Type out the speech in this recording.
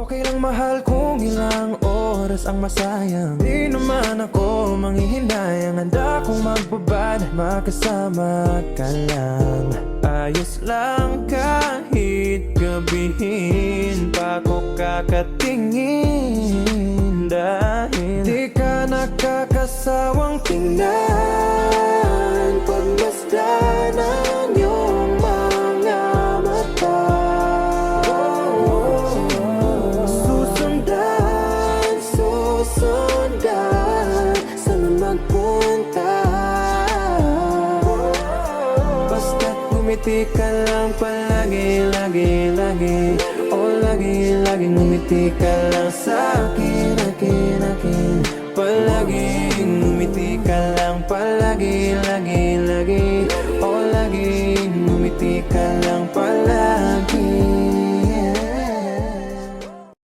Okay lang mahal kung ilang oras ang masayang. Di naman ako manghihinayang, handa kong magbabad, makasama ka lang. Ayos lang kahit gabihin pa ko kakatingin, dahil di ka nakakasawang tingnan. Pagmasdan ang iyong mga mata, susundan saan magpunta. Basta't ngumiti ka lang palagi, lagi, lagi. Oh, lagi, lagi ngumiti ka lang sa akin, akin, akin. Palagi